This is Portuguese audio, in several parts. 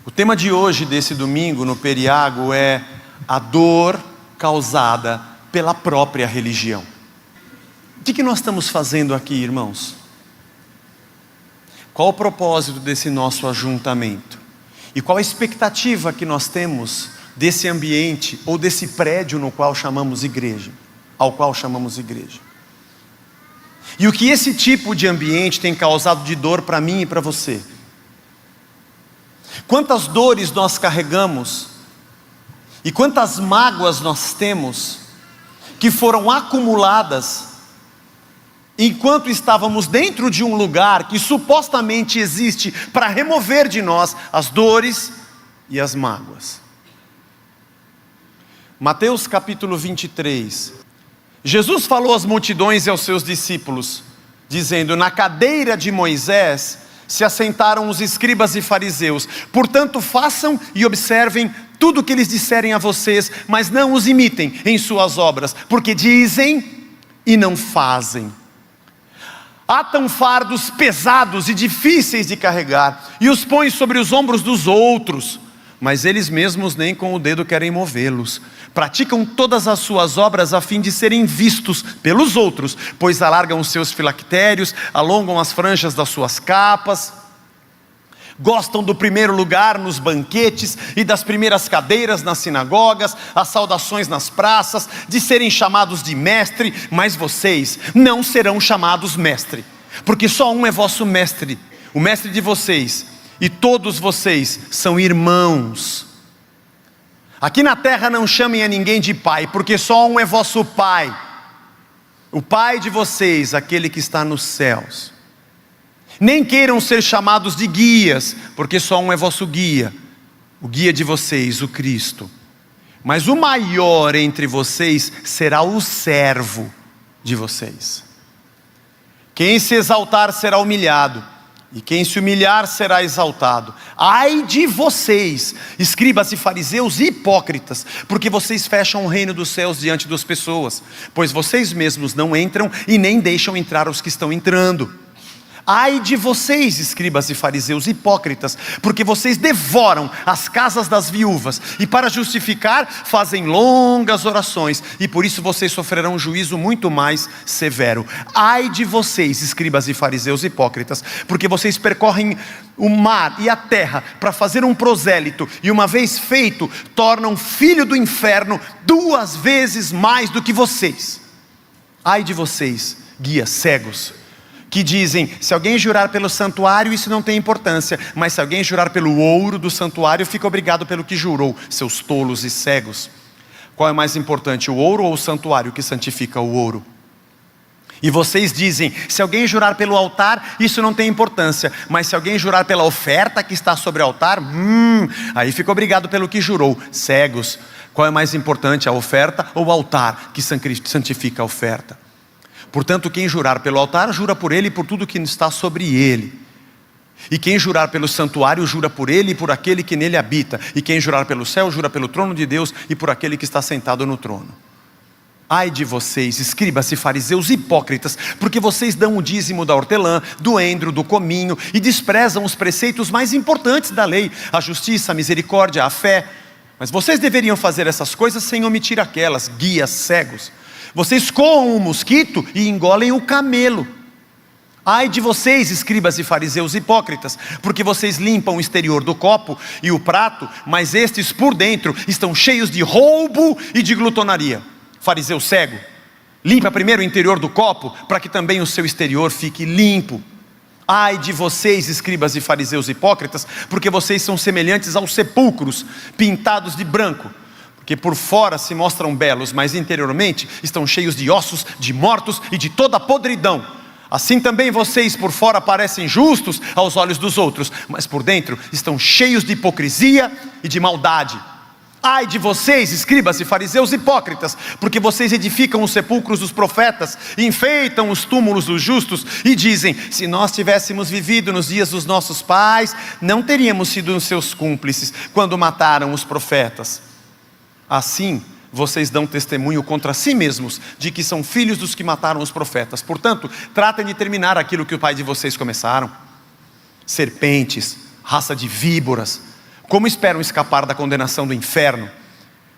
O tema de hoje, desse domingo, no Periago, é a dor causada pela própria religião. O que nós estamos fazendo aqui, irmãos? Qual o propósito desse nosso ajuntamento? E qual a expectativa que nós temos desse ambiente ou desse prédio no qual chamamos igreja, ao qual chamamos igreja? E o que esse tipo de ambiente tem causado de dor para mim e para você? Quantas dores nós carregamos e quantas mágoas nós temos que foram acumuladas enquanto estávamos dentro de um lugar que supostamente existe para remover de nós as dores e as mágoas. Mateus capítulo 23. Jesus falou às multidões e aos seus discípulos, dizendo: na cadeira de Moisés se assentaram os escribas e fariseus. Portanto, façam e observem tudo o que eles disserem a vocês, mas não os imitem em suas obras, porque dizem e não fazem. Atam fardos pesados e difíceis de carregar, e os põem sobre os ombros dos outros, mas eles mesmos nem com o dedo querem movê-los. Praticam todas as suas obras a fim de serem vistos pelos outros, pois alargam os seus filactérios, alongam as franjas das suas capas, gostam do primeiro lugar nos banquetes e das primeiras cadeiras nas sinagogas, as saudações nas praças, de serem chamados de mestre, mas vocês não serão chamados mestre, porque só um é vosso mestre, o mestre de vocês, e todos vocês são irmãos. Aqui na terra não chamem a ninguém de pai, porque só um é vosso pai, o pai de vocês, aquele que está nos céus. Nem queiram ser chamados de guias, porque só um é vosso guia, o guia de vocês, o Cristo. Mas o maior entre vocês será o servo de vocês. Quem se exaltar será humilhado, e quem se humilhar será exaltado. Ai de vocês, escribas e fariseus hipócritas, porque vocês fecham o reino dos céus diante das pessoas, pois vocês mesmos não entram e nem deixam entrar os que estão entrando. Ai de vocês, escribas e fariseus hipócritas, porque vocês devoram as casas das viúvas, e para justificar fazem longas orações, e por isso vocês sofrerão um juízo muito mais severo. Ai de vocês, escribas e fariseus hipócritas, porque vocês percorrem o mar e a terra para fazer um prosélito, e uma vez feito, tornam filho do inferno 2 vezes mais do que vocês. Ai de vocês, guias cegos, que dizem: se alguém jurar pelo santuário, isso não tem importância, mas se alguém jurar pelo ouro do santuário, fica obrigado pelo que jurou. Seus tolos e cegos. Qual é mais importante, o ouro ou o santuário que santifica o ouro? E vocês dizem: se alguém jurar pelo altar, isso não tem importância, mas se alguém jurar pela oferta que está sobre o altar, aí fica obrigado pelo que jurou. Cegos. Qual é mais importante, a oferta ou o altar que santifica a oferta? Portanto, quem jurar pelo altar, jura por ele e por tudo que está sobre ele. E quem jurar pelo santuário, jura por ele e por aquele que nele habita. E quem jurar pelo céu, jura pelo trono de Deus e por aquele que está sentado no trono. Ai de vocês, escribas e fariseus hipócritas, porque vocês dão o dízimo da hortelã, do endro, do cominho, e desprezam os preceitos mais importantes da lei: a justiça, a misericórdia, a fé. Mas vocês deveriam fazer essas coisas sem omitir aquelas, guias cegos. Vocês coam o mosquito e engolem o camelo. Ai de vocês, escribas e fariseus hipócritas, porque vocês limpam o exterior do copo e o prato, mas estes por dentro estão cheios de roubo e de glutonaria. Fariseu cego, limpa primeiro o interior do copo, para que também o seu exterior fique limpo. Ai de vocês, escribas e fariseus hipócritas, porque vocês são semelhantes aos sepulcros pintados de branco, que por fora se mostram belos, mas interiormente estão cheios de ossos, de mortos e de toda a podridão. Assim também vocês por fora parecem justos aos olhos dos outros, mas por dentro estão cheios de hipocrisia e de maldade. Ai de vocês, escribas e fariseus hipócritas, porque vocês edificam os sepulcros dos profetas, enfeitam os túmulos dos justos e dizem: se nós tivéssemos vivido nos dias dos nossos pais, não teríamos sido os seus cúmplices quando mataram os profetas. Assim, vocês dão testemunho contra si mesmos de que são filhos dos que mataram os profetas. Portanto, tratem de terminar aquilo que o pai de vocês começaram. Serpentes, raça de víboras, Como esperam escapar da condenação do inferno?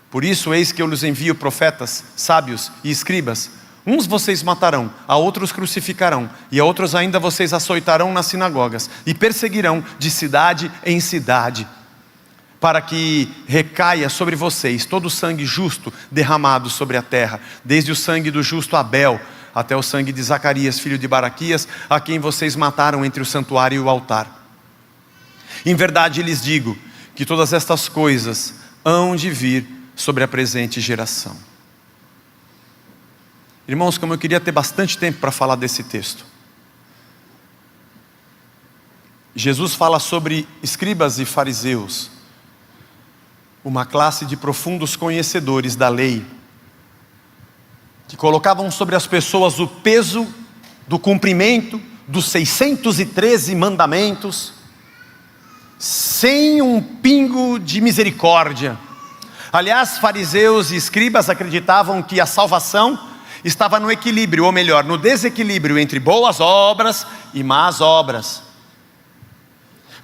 Por isso, eis que eu lhes envio profetas, sábios e escribas. Uns vocês matarão, a outros crucificarão, e a outros ainda vocês açoitarão nas sinagogas, e perseguirão de cidade em cidade, para que recaia sobre vocês todo o sangue justo derramado sobre a terra, desde o sangue do justo Abel, até o sangue de Zacarias, filho de Baraquias, a quem vocês mataram entre o santuário e o altar. Em verdade lhes digo, que todas estas coisas hão de vir sobre a presente geração. Irmãos, como eu queria ter bastante tempo para falar desse texto. Jesus fala sobre escribas e fariseus, uma classe de profundos conhecedores da lei, que colocavam sobre as pessoas o peso do cumprimento dos 613 mandamentos, sem um pingo de misericórdia. Aliás, fariseus e escribas acreditavam que a salvação estava no equilíbrio, ou melhor, no desequilíbrio entre boas obras e más obras.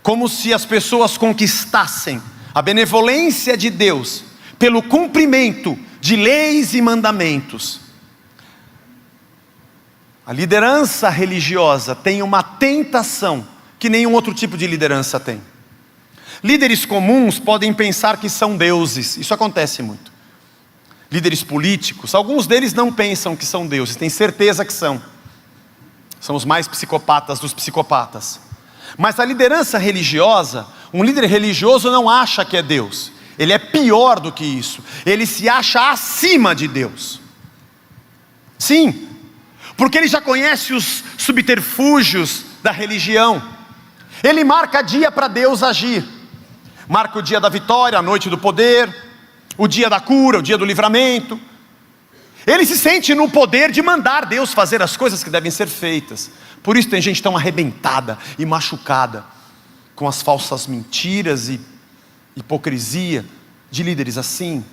Como se as pessoas conquistassem a benevolência de Deus pelo cumprimento de leis e mandamentos. A liderança religiosa tem uma tentação que nenhum outro tipo de liderança tem. Líderes comuns podem pensar que são deuses, isso acontece muito. Líderes políticos, alguns deles não pensam que são deuses, têm certeza que são. São os mais psicopatas dos psicopatas. Mas a liderança religiosa, um líder religioso não acha que é Deus. Ele é pior do que isso. Ele se acha acima de Deus. Sim, porque ele já conhece os subterfúgios da religião. Ele marca dia para Deus agir. Marca o dia da vitória, a noite do poder, o dia da cura, o dia do livramento. Ele se sente no poder de mandar Deus fazer as coisas que devem ser feitas. Por isso tem gente tão arrebentada e machucada com as falsas mentiras e hipocrisia de líderes assim.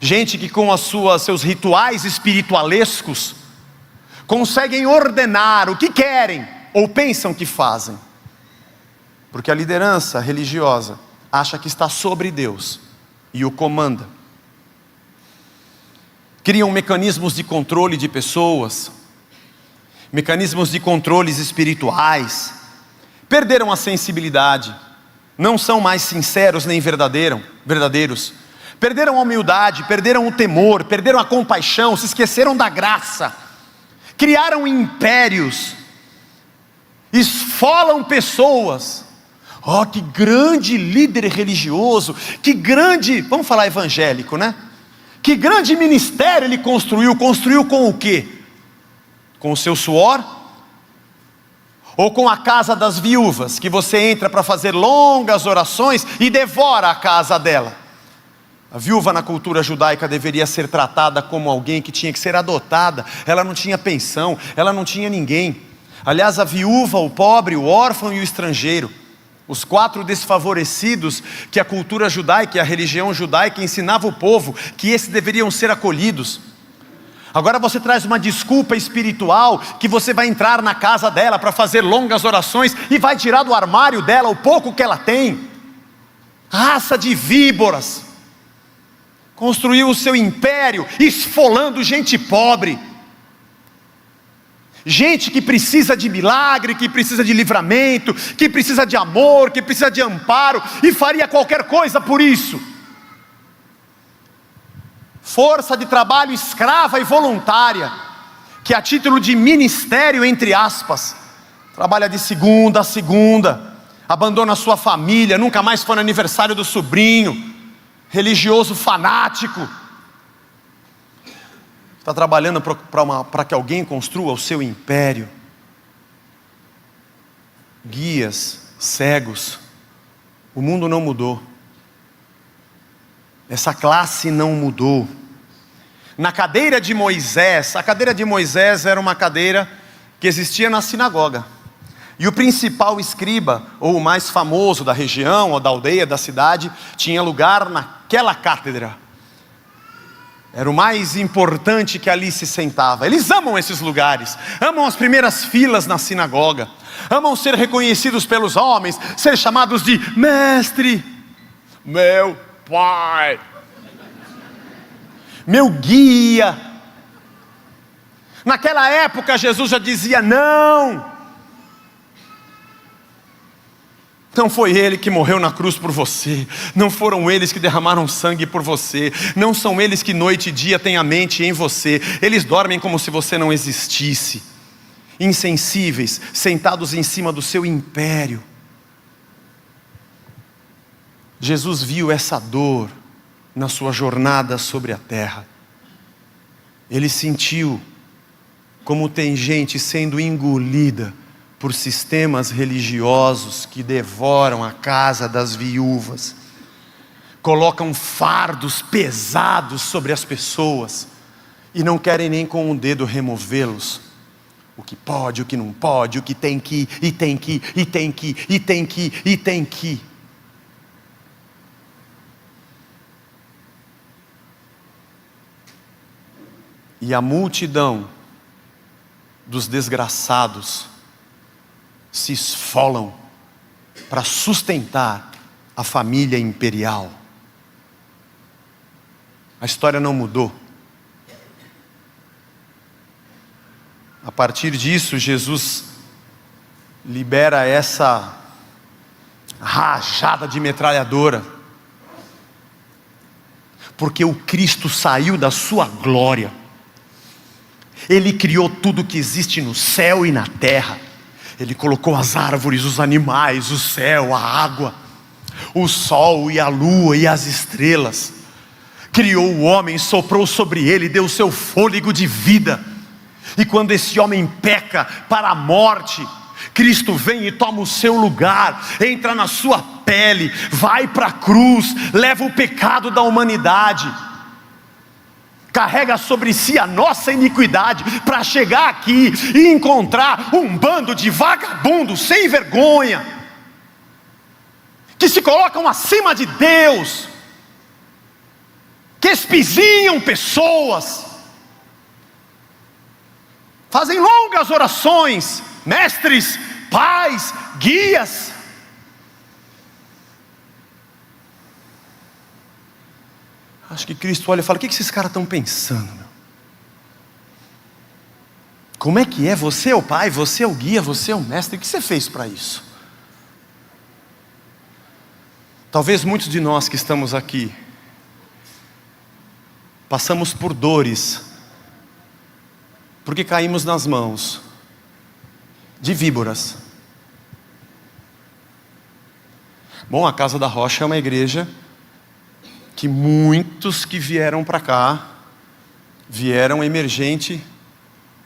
Gente que com seus rituais espiritualescos conseguem ordenar o que querem ou pensam que fazem. Porque a liderança religiosa acha que está sobre Deus e o comanda. Criam mecanismos de controle de pessoas, mecanismos de controles espirituais, perderam a sensibilidade, não são mais sinceros nem verdadeiros, perderam a humildade, perderam o temor, perderam a compaixão, se esqueceram da graça, criaram impérios, esfolam pessoas. Oh, que grande líder religioso, que grande, vamos falar evangélico, né? Que grande ministério ele construiu com o quê? Com o seu suor? Ou com a casa das viúvas, que você entra para fazer longas orações e devora a casa dela? A viúva na cultura judaica deveria ser tratada como alguém que tinha que ser adotada, ela não tinha pensão, ela não tinha ninguém. Aliás, a viúva, o pobre, o órfão e o estrangeiro, os 4 desfavorecidos que a cultura judaica e a religião judaica ensinava o povo, que esses deveriam ser acolhidos. Agora você traz uma desculpa espiritual, que você vai entrar na casa dela para fazer longas orações e vai tirar do armário dela o pouco que ela tem. Raça de víboras, construiu o seu império esfolando gente pobre. Gente que precisa de milagre, que precisa de livramento, que precisa de amor, que precisa de amparo, e faria qualquer coisa por isso. Força de trabalho escrava e voluntária, que a título de ministério, entre aspas, trabalha de segunda a segunda, abandona a sua família, nunca mais foi no aniversário do sobrinho, religioso fanático. Está trabalhando para que alguém construa o seu império. Guias, cegos. O mundo não mudou. Essa classe não mudou. Na cadeira de Moisés, a cadeira de Moisés era uma cadeira que existia na sinagoga. E o principal escriba, ou o mais famoso da região, ou da aldeia, da cidade, tinha lugar naquela cátedra. Era o mais importante que ali se sentava. Eles amam esses lugares, amam as primeiras filas na sinagoga, amam ser reconhecidos pelos homens, ser chamados de mestre, meu pai, meu guia. Naquela época Jesus já dizia: não foi Ele que morreu na cruz por você, não foram eles que derramaram sangue por você, não são eles que noite e dia têm a mente em você, eles dormem como se você não existisse, insensíveis, sentados em cima do seu império. Jesus viu essa dor na sua jornada sobre a terra. Ele sentiu como tem gente sendo engolida por sistemas religiosos que devoram a casa das viúvas, colocam fardos pesados sobre as pessoas e não querem nem com o dedo removê-los. O que pode, o que não pode, o que tem que, e tem que, e tem que, e tem que, e tem que. E a multidão dos desgraçados se esfolam para sustentar a família imperial. A história não mudou. A partir disso, Jesus libera essa rajada de metralhadora, porque o Cristo saiu da sua glória. Ele criou tudo que existe no céu e na terra. Ele colocou as árvores, os animais, o céu, a água, o sol e a lua e as estrelas. Criou o homem, soprou sobre ele, deu o seu fôlego de vida. E quando esse homem peca para a morte, Cristo vem e toma o seu lugar, entra na sua pele, vai para a cruz, leva o pecado da humanidade, carrega sobre si a nossa iniquidade, para chegar aqui e encontrar um bando de vagabundos sem vergonha, que se colocam acima de Deus, que espizinham pessoas, fazem longas orações, mestres, pais, guias. Acho que Cristo olha e fala: o que esses caras estão pensando? Meu? Como é que é? Você é o pai, você é o guia, você é o mestre. O que você fez para isso? Talvez muitos de nós que estamos aqui passamos por dores, porque caímos nas mãos de víboras. Bom, a Casa da Rocha é uma igreja que muitos que vieram para cá, vieram emergente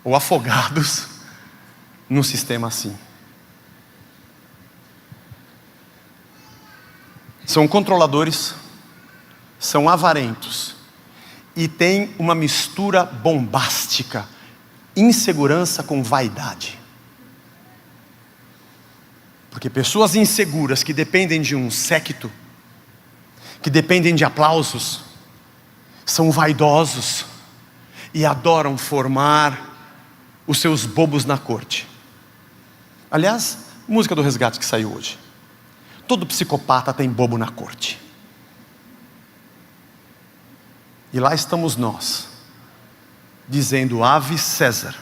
ou afogados num sistema assim. São controladores, são avarentos, e tem uma mistura bombástica, insegurança com vaidade. Porque pessoas inseguras que dependem de um séquito, que dependem de aplausos, são vaidosos e adoram formar os seus bobos na corte. Aliás, música do Resgate que saiu hoje. Todo psicopata tem bobo na corte. E lá estamos nós, dizendo Ave César,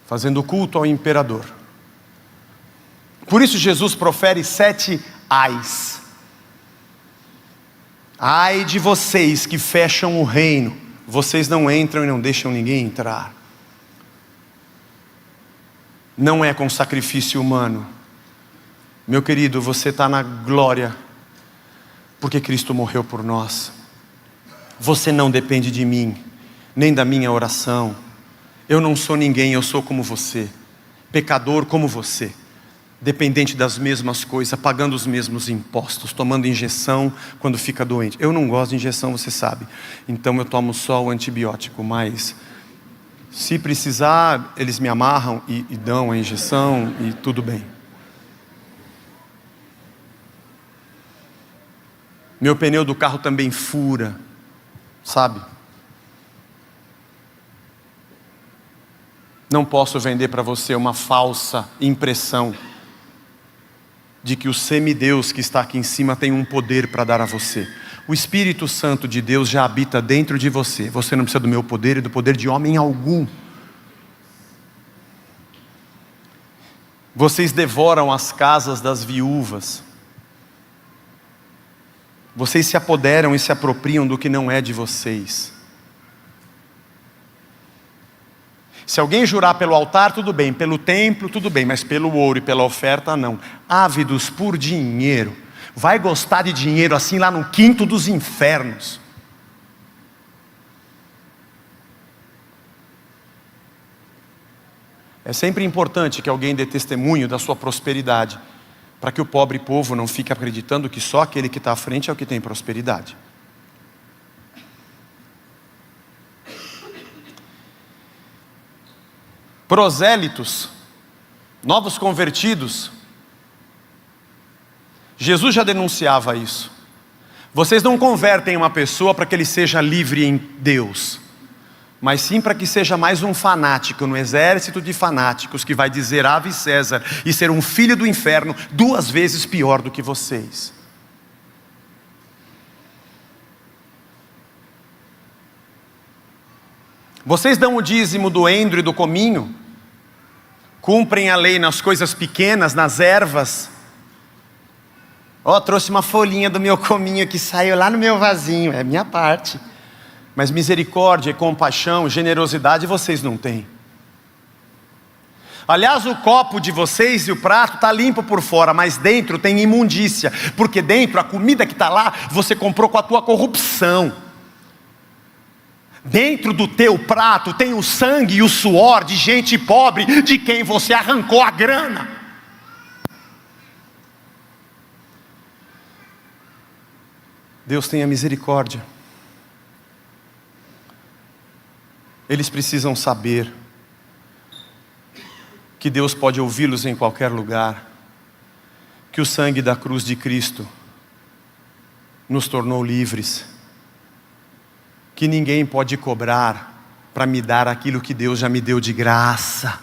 fazendo culto ao imperador. Por isso Jesus profere 7 ais. Ai de vocês que fecham o reino, vocês não entram e não deixam ninguém entrar. Não é com sacrifício humano. Meu querido, você está na glória, porque Cristo morreu por nós. Você não depende de mim, nem da minha oração. Eu não sou ninguém, eu sou como você, pecador como você, dependente das mesmas coisas, pagando os mesmos impostos, tomando injeção quando fica doente. Eu não gosto de injeção, você sabe, então eu tomo só o antibiótico, mas se precisar, eles me amarram e dão a injeção e tudo bem. Meu pneu do carro também fura, sabe? Não posso vender para você uma falsa impressão de que o semideus que está aqui em cima tem um poder para dar a você. O Espírito Santo de Deus já habita dentro de você. Você não precisa do meu poder e do poder de homem algum. Vocês devoram as casas das viúvas. Vocês se apoderam e se apropriam do que não é de vocês. Se alguém jurar pelo altar, tudo bem, pelo templo, tudo bem, mas pelo ouro e pela oferta, não. Ávidos por dinheiro. Vai gostar de dinheiro assim lá no quinto dos infernos. É sempre importante que alguém dê testemunho da sua prosperidade, para que o pobre povo não fique acreditando que só aquele que está à frente é o que tem prosperidade. Prosélitos, novos convertidos, Jesus já denunciava isso. Vocês não convertem uma pessoa para que ele seja livre em Deus, mas sim para que seja mais um fanático no exército de fanáticos que vai dizer Ave César e ser um filho do inferno 2 vezes pior do que vocês. Vocês dão o dízimo do endro e do cominho, cumprem a lei nas coisas pequenas, nas ervas. Trouxe uma folhinha do meu cominho que saiu lá no meu vasinho, é minha parte. Mas misericórdia, compaixão, generosidade vocês não têm. Aliás, o copo de vocês e o prato está limpo por fora, mas dentro tem imundícia, porque dentro a comida que está lá, você comprou com a tua corrupção. Dentro do teu prato tem o sangue e o suor de gente pobre, de quem você arrancou a grana. Deus tenha misericórdia. Eles precisam saber que Deus pode ouvi-los em qualquer lugar, que o sangue da cruz de Cristo nos tornou livres, que ninguém pode cobrar para me dar aquilo que Deus já me deu de graça.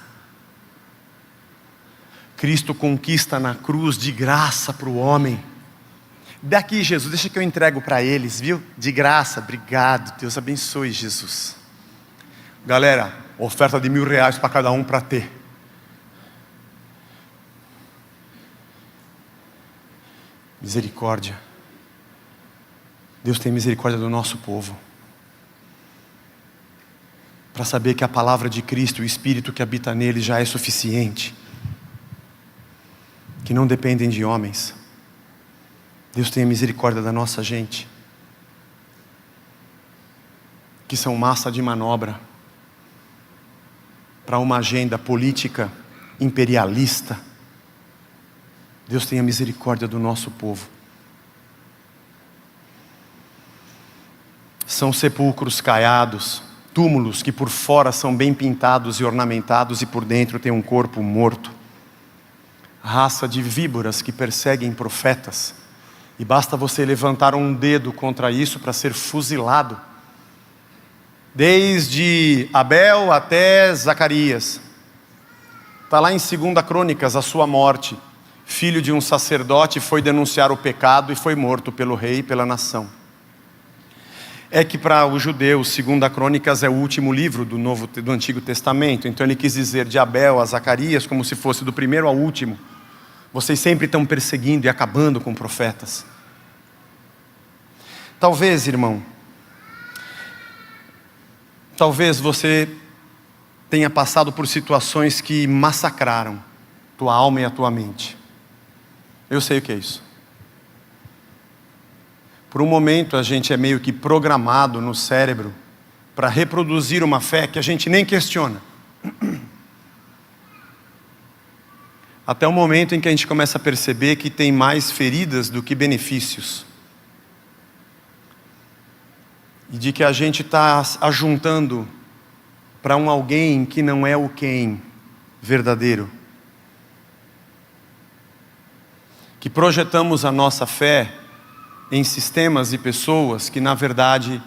Cristo conquista na cruz de graça para o homem. Daqui, Jesus, deixa que eu entrego para eles, viu? De graça, obrigado, Deus abençoe, Jesus. Galera, oferta de R$1.000 para cada um para ter. Misericórdia. Deus tem misericórdia do nosso povo. Para saber que a palavra de Cristo, o Espírito que habita nele já é suficiente. Que não dependem de homens. Deus tenha misericórdia da nossa gente. Que são massa de manobra para uma agenda política imperialista. Deus tenha misericórdia do nosso povo. São sepulcros caiados, túmulos que por fora são bem pintados e ornamentados e por dentro tem um corpo morto. Raça de víboras que perseguem profetas. E basta você levantar um dedo contra isso para ser fuzilado. Desde Abel até Zacarias. Está lá em 2 Crônicas a sua morte. Filho de um sacerdote foi denunciar o pecado e foi morto pelo rei e pela nação. É que para os judeus, 2 Crônicas é o último livro do Antigo Testamento. Então ele quis dizer de Abel a Zacarias como se fosse do primeiro ao último. Vocês sempre estão perseguindo e acabando com profetas. Talvez, irmão, talvez você tenha passado por situações que massacraram tua alma e a tua mente. Eu sei o que é isso. Por um momento a gente é meio que programado no cérebro para reproduzir uma fé que a gente nem questiona. Até o momento em que a gente começa a perceber que tem mais feridas do que benefícios. E de que a gente está ajuntando para um alguém que não é o quem verdadeiro. Que projetamos a nossa fé em sistemas e pessoas que na verdade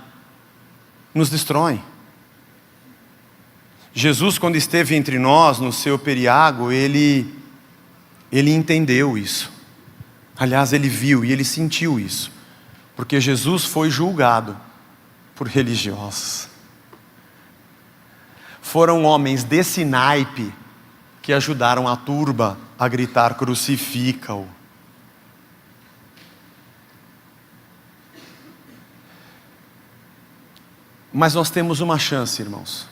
nos destroem. Jesus, quando esteve entre nós, no seu periágo, ele entendeu isso. Aliás, ele viu e ele sentiu isso. Porque Jesus foi julgado por religiosos. Foram homens desse naipe que ajudaram a turba a gritar: crucifica-o. Mas nós temos uma chance, irmãos.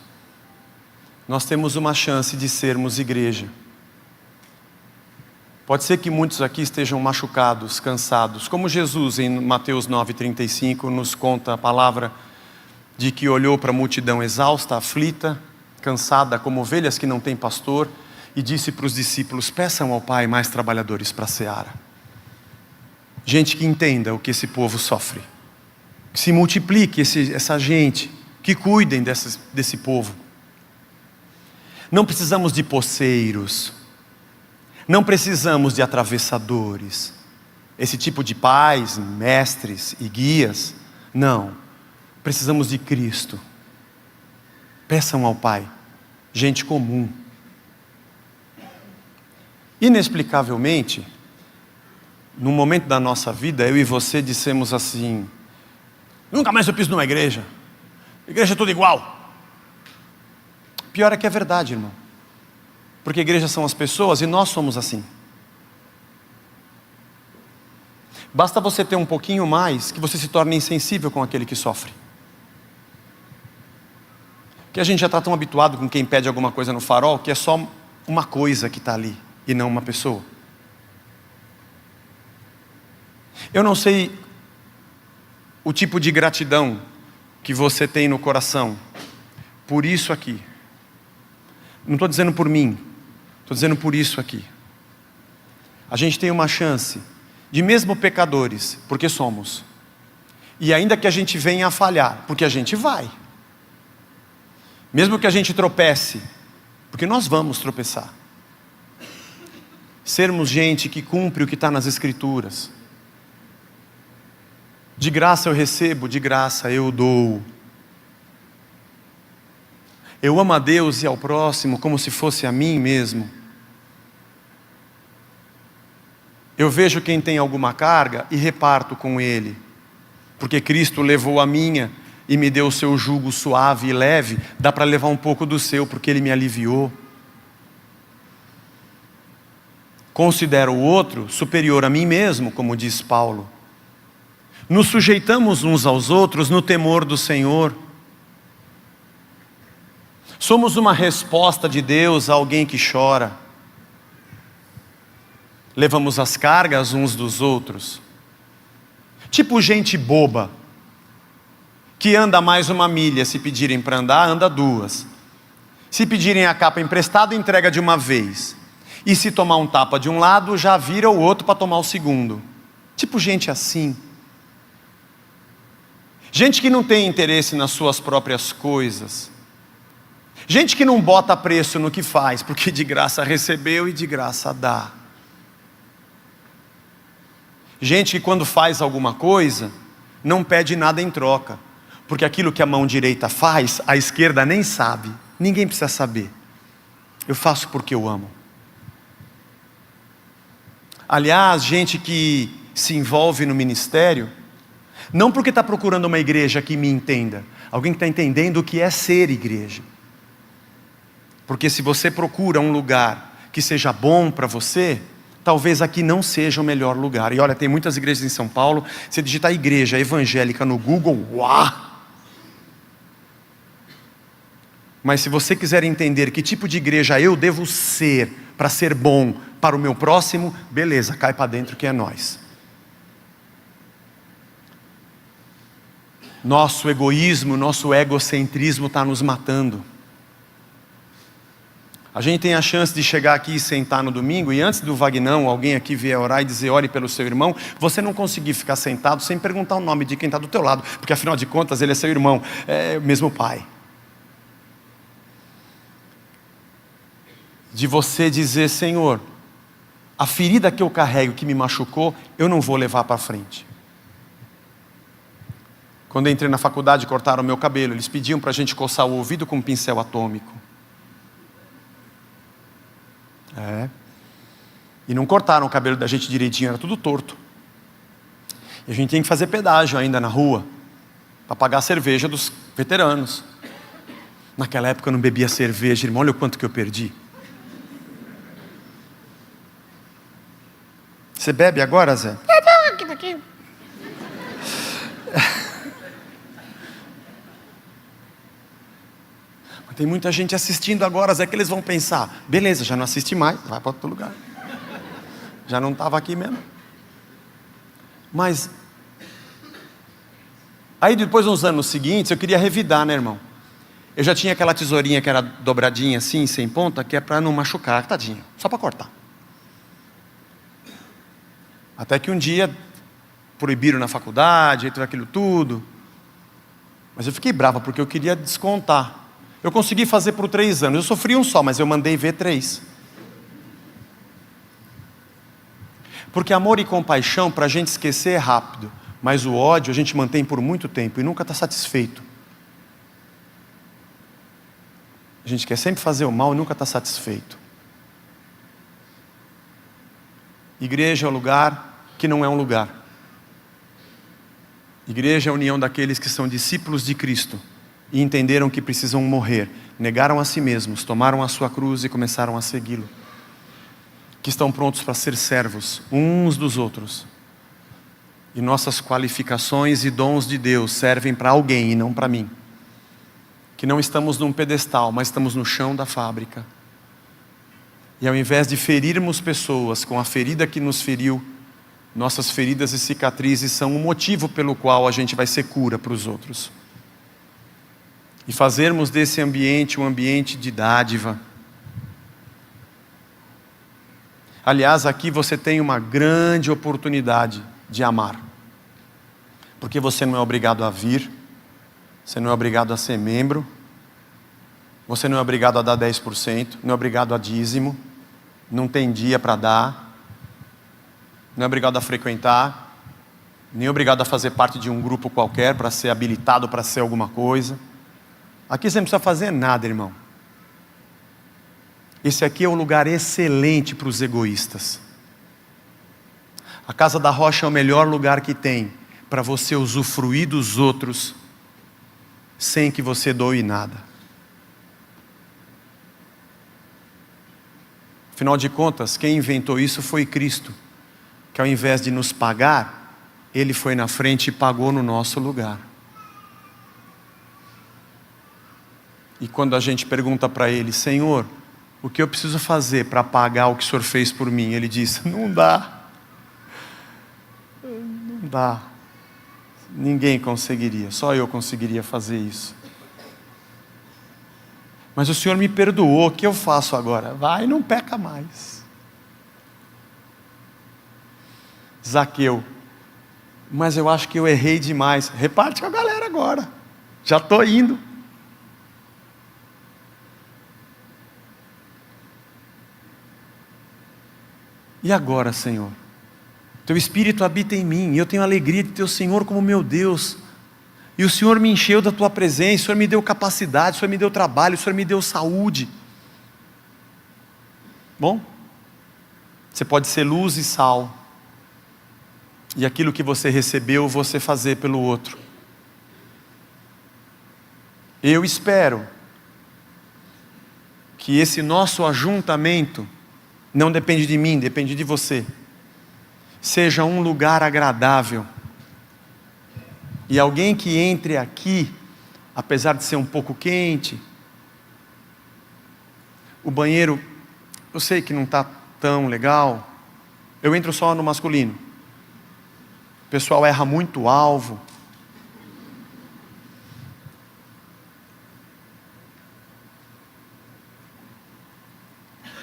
Nós temos uma chance de sermos igreja. Pode ser que muitos aqui estejam machucados, cansados, como Jesus em Mateus 9,35 nos conta a palavra de que olhou para a multidão exausta, aflita, cansada, como ovelhas que não têm pastor, e disse para os discípulos: peçam ao Pai mais trabalhadores para a seara. Gente que entenda o que esse povo sofre, que se multiplique essa gente, que cuidem desse povo. Não precisamos de poceiros, não precisamos de atravessadores, esse tipo de pais, mestres e guias. Não, precisamos de Cristo. Peçam ao Pai, gente comum. Inexplicavelmente, num momento da nossa vida, eu e você dissemos assim: nunca mais eu piso numa igreja, igreja é tudo igual. Pior é que é verdade, irmão, porque igrejas são as pessoas e nós somos assim. Basta você ter um pouquinho mais que você se torne insensível com aquele que sofre. Porque a gente já está tão habituado com quem pede alguma coisa no farol, que é só uma coisa que está ali e não uma pessoa. Eu não sei o tipo de gratidão que você tem no coração por isso aqui. Não estou dizendo por mim, estou dizendo por isso aqui. A gente tem uma chance de, mesmo pecadores, porque somos, e ainda que a gente venha a falhar, porque a gente vai, mesmo que a gente tropece, porque nós vamos tropeçar, sermos gente que cumpre o que está nas Escrituras. De graça eu recebo, de graça eu dou. Eu amo a Deus e ao próximo como se fosse a mim mesmo. Eu vejo quem tem alguma carga e reparto com ele, porque Cristo levou a minha e me deu o seu jugo suave e leve. Dá para levar um pouco do seu, porque ele me aliviou. Considero o outro superior a mim mesmo, como diz Paulo. Nos sujeitamos uns aos outros no temor do Senhor. Somos uma resposta de Deus a alguém que chora. Levamos as cargas uns dos outros. Tipo gente boba, que anda mais uma milha, se pedirem para andar, anda duas. Se pedirem a capa emprestada, entrega de uma vez. E se tomar um tapa de um lado, já vira o outro para tomar o segundo. Tipo gente assim. Gente que não tem interesse nas suas próprias coisas. Gente que não bota preço no que faz, porque de graça recebeu e de graça dá. Gente que quando faz alguma coisa, não pede nada em troca, porque aquilo que a mão direita faz, a esquerda nem sabe, ninguém precisa saber. Eu faço porque eu amo. Aliás, gente que se envolve no ministério, não porque está procurando uma igreja que me entenda, alguém que está entendendo o que é ser igreja. Porque se você procura um lugar que seja bom para você, talvez aqui não seja o melhor lugar. E olha, tem muitas igrejas em São Paulo, você digitar igreja evangélica no Google, uau! Mas se você quiser entender que tipo de igreja eu devo ser, para ser bom para o meu próximo, beleza, cai para dentro que é nós. Nosso egoísmo, nosso egocentrismo está nos matando. A gente tem a chance de chegar aqui e sentar no domingo, e antes do Vagnão, alguém aqui vier orar e dizer, ore pelo seu irmão, você não conseguir ficar sentado sem perguntar o nome de quem está do teu lado, porque afinal de contas ele é seu irmão, é o mesmo pai. De você dizer, Senhor, a ferida que eu carrego, que me machucou, eu não vou levar para frente. Quando eu entrei na faculdade, cortaram o meu cabelo, eles pediam para a gente coçar o ouvido com um pincel atômico. É. E não cortaram o cabelo da gente direitinho, era tudo torto. E a gente tem que fazer pedágio ainda na rua, para pagar a cerveja dos veteranos. Naquela época eu não bebia cerveja, irmão, olha o quanto que eu perdi. Você bebe agora, Zé? Tem muita gente assistindo agora, Zé, que eles vão pensar, beleza, já não assiste mais, vai para outro lugar. Já não estava aqui mesmo. Mas, aí depois nos anos seguintes, eu queria revidar, né, irmão? Eu já tinha aquela tesourinha que era dobradinha assim, sem ponta, que é para não machucar, tadinho, só para cortar. Até que um dia, proibiram na faculdade, aí tudo aquilo tudo. Mas eu fiquei bravo, porque eu queria descontar. Eu consegui fazer por 3 anos, eu sofri um só, mas eu mandei ver 3. Porque amor e compaixão, para a gente esquecer é rápido, mas o ódio a gente mantém por muito tempo e nunca está satisfeito. A gente quer sempre fazer o mal e nunca está satisfeito. Igreja é um lugar que não é um lugar. Igreja é a união daqueles que são discípulos de Cristo e entenderam que precisam morrer, negaram a si mesmos, tomaram a sua cruz e começaram a segui-lo. Que estão prontos para ser servos uns dos outros. E nossas qualificações e dons de Deus servem para alguém e não para mim. Que não estamos num pedestal, mas estamos no chão da fábrica. E ao invés de ferirmos pessoas com a ferida que nos feriu, nossas feridas e cicatrizes são o motivo pelo qual a gente vai ser cura para os outros. E fazermos desse ambiente um ambiente de dádiva. Aliás, aqui você tem uma grande oportunidade de amar. Porque você não é obrigado a vir, você não é obrigado a ser membro, você não é obrigado a dar 10%, não é obrigado a dízimo, não tem dia para dar, não é obrigado a frequentar, nem obrigado a fazer parte de um grupo qualquer para ser habilitado para ser alguma coisa. Aqui você não precisa fazer nada, irmão. Esse aqui é um lugar excelente para os egoístas. A Casa da Rocha é o melhor lugar que tem para você usufruir dos outros sem que você doe nada. Afinal de contas, quem inventou isso foi Cristo, que ao invés de nos pagar, Ele foi na frente e pagou no nosso lugar. E quando a gente pergunta para Ele, Senhor, o que eu preciso fazer para pagar o que o Senhor fez por mim? Ele diz, não dá. Não dá. Ninguém conseguiria, só eu conseguiria fazer isso. Mas o Senhor me perdoou, o que eu faço agora? Vai e não peca mais. Zaqueu, mas eu acho que eu errei demais. Reparte com a galera agora, já estou indo. E agora, Senhor? Teu Espírito habita em mim, e eu tenho a alegria de ter o Senhor como meu Deus. E o Senhor me encheu da Tua presença, o Senhor me deu capacidade, o Senhor me deu trabalho, o Senhor me deu saúde. Bom, você pode ser luz e sal. E aquilo que você recebeu, você fazer pelo outro. Eu espero que esse nosso ajuntamento não depende de mim, depende de você. Seja um lugar agradável. E alguém que entre aqui, apesar de ser um pouco quente, o banheiro, eu sei que não está tão legal, eu entro só no masculino. O pessoal erra muito o alvo.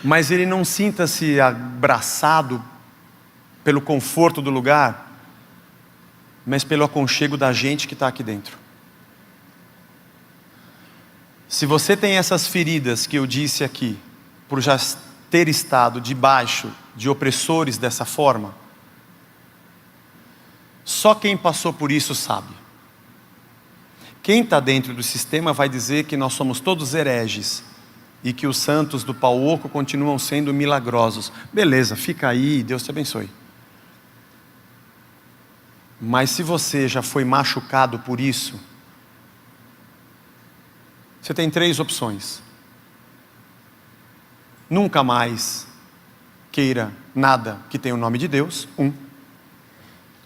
Mas ele não sinta-se abraçado pelo conforto do lugar, mas pelo aconchego da gente que está aqui dentro. Se você tem essas feridas que eu disse aqui, por já ter estado debaixo de opressores dessa forma, só quem passou por isso sabe. Quem está dentro do sistema vai dizer que nós somos todos hereges, e que os santos do pau oco continuam sendo milagrosos. Beleza, fica aí, Deus te abençoe. Mas se você já foi machucado por isso, você tem 3 opções. Nunca mais queira nada que tenha o nome de Deus. 1.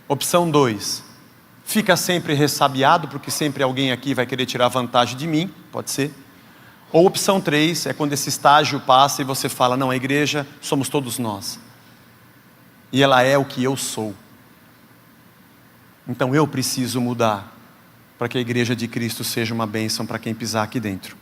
Opção 2. Fica sempre ressabiado, porque sempre alguém aqui vai querer tirar vantagem de mim. Pode ser. Ou opção 3, é quando esse estágio passa e você fala, não, a igreja somos todos nós. E ela é o que eu sou. Então eu preciso mudar, para que a igreja de Cristo seja uma bênção para quem pisar aqui dentro.